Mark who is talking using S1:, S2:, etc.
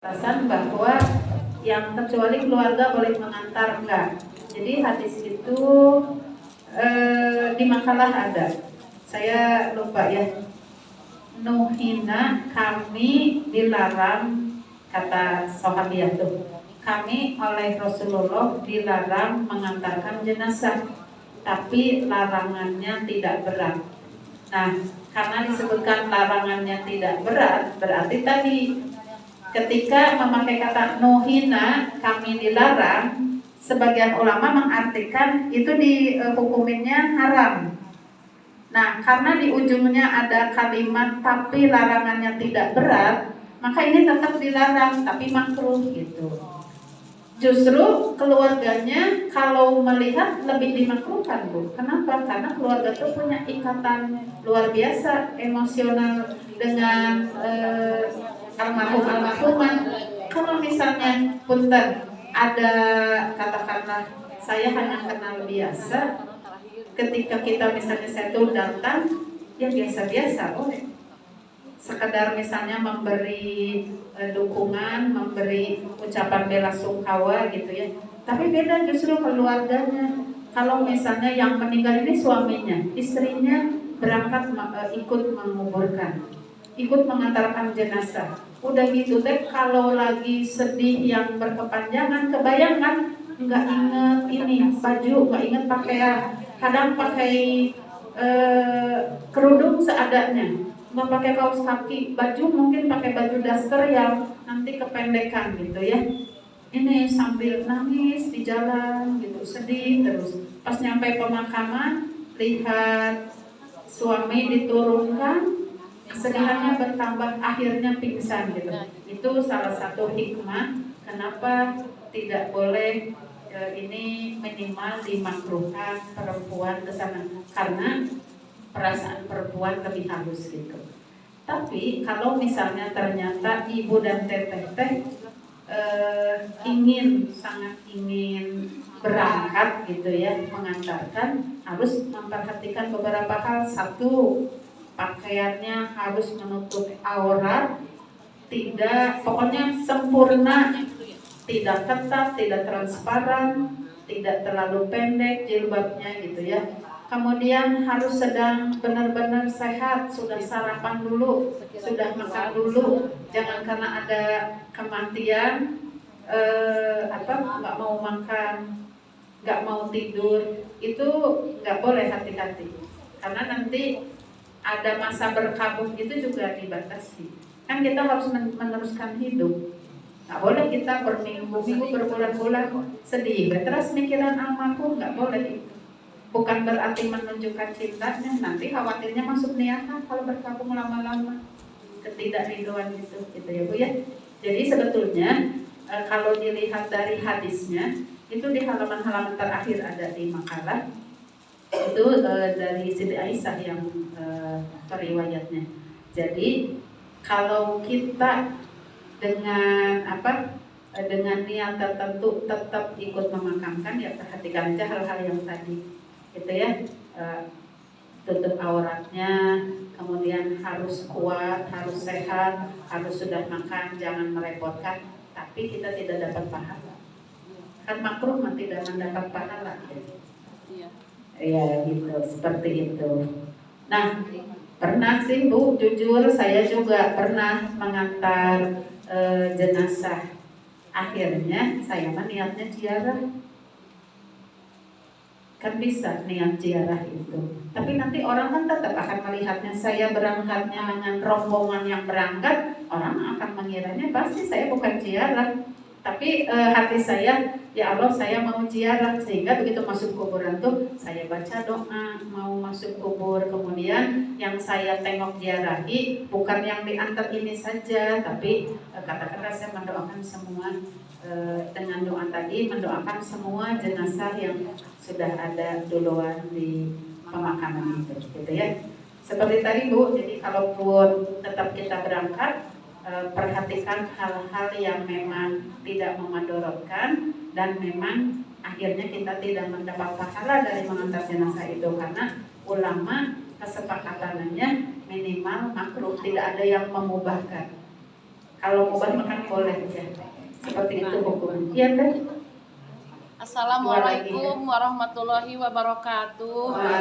S1: Alasan bahwa yang kecuali keluarga boleh mengantar enggak. Jadi hadis itu di makalah ada. Saya lupa ya. Nuhina, kami dilarang, kata sahabiah tuh. Kami oleh Rasulullah dilarang mengantarkan jenazah, tapi larangannya tidak berat. Nah, karena disebutkan larangannya tidak berat, berarti tadi ketika memakai kata nuhina, kami dilarang, sebagian ulama mengartikan itu dihukuminnya haram. Nah, karena di ujungnya ada kalimat tapi larangannya tidak berat, maka ini tetap dilarang tapi makruh gitu. Justru keluarganya kalau melihat lebih dimakruhkan, Bu. Kenapa? Karena keluarga itu punya ikatan luar biasa emosional dengan almarhum-almarhuman. Kalau misalnya punten ada, katakanlah saya hanya kenal biasa, ketika kita misalnya saya tuh datang ya biasa-biasa, sekedar misalnya memberi dukungan, memberi ucapan bela sungkawa gitu ya. Tapi beda justru keluarganya. Kalau misalnya yang meninggal ini suaminya, istrinya berangkat ikut menguburkan, ikut mengantarkan jenazah. Udah gitu deh, kalau lagi sedih yang berkepanjangan, kebayangkan nggak inget ini baju, nggak inget pakaian, kadang pakai kerudung seadanya, nggak pakai kaos kaki, baju mungkin pakai baju daster yang nanti kependekan gitu ya. Ini sambil nangis di jalan gitu, sedih terus. Pas nyampe pemakaman, lihat suami diturunkan, kesedihannya bertambah, akhirnya pingsan gitu. Itu salah satu hikmah kenapa tidak boleh ini minimal dimakruhkan perempuan ke sana, karena perasaan perempuan lebih halus gitu. Tapi kalau misalnya ternyata ibu dan teteh sangat ingin berangkat gitu ya, mengantarkan, harus memperhatikan beberapa hal. Satu, pakaiannya harus menutup aurat, tidak, pokoknya sempurna, tidak ketat, tidak transparan, tidak terlalu pendek jilbabnya gitu ya. Kemudian harus sedang benar-benar sehat, sudah sarapan dulu, sudah makan dulu. Jangan karena ada kematian nggak mau makan, nggak mau tidur, itu nggak boleh, hati-hati. Karena nanti ada masa berkabung itu juga dibatasi. Kan kita harus meneruskan hidup. Nggak boleh kita berminggu-minggu, berbulan-bulan sedih, terus mikiran almarhum, nggak boleh itu. Bukan berarti menunjukkan cintanya, nanti khawatirnya masuk niatan kalau berkabung lama-lama, ketidakriduan gitu ya Bu ya. Jadi sebetulnya kalau dilihat dari hadisnya, itu di halaman-halaman terakhir ada di makalah, itu dari Siti Aisyah yang periwayatnya. Jadi kalau kita dengan dengan niat tertentu tetap ikut memakamkan, ya perhatikan aja hal-hal yang tadi gitu ya, tutup auratnya, kemudian harus kuat, harus sehat, harus sudah makan, jangan merepotkan, tapi kita tidak dapat pahala. Kan makruh mah tidak mendapat pahala ya gitu, seperti itu. Nah, pernah sih Bu, jujur saya juga pernah mengantar jenazah. Akhirnya saya niatnya ziarah. Kan bisa niat ziarah itu, tapi nanti orang kan tetap akan melihatnya saya berangkatnya dengan rombongan yang berangkat, orang akan mengiranya pasti saya bukan ziarah. Tapi hati saya, ya Allah saya mau ziarah, sehingga begitu masuk kuburan tuh saya baca doa mau masuk kubur. Kemudian yang saya tengok ziarahi bukan yang diantar ini saja, tapi katakanlah saya mendoakan semua, dengan doa tadi mendoakan semua jenazah yang sudah ada duluan di pemakaman itu gitu ya. Seperti tadi Bu, jadi kalaupun tetap kita berangkat, perhatikan hal-hal yang memang tidak memadorotkan dan memang akhirnya kita tidak mendapat pahala dari mengantar jenazah itu, karena ulama kesepakatannya minimal makruh, tidak ada yang memubahkan. Kalau mubah makan boleh ya. Seperti itu hukum. Iya teh.
S2: Assalamualaikum warahmatullahi wabarakatuh.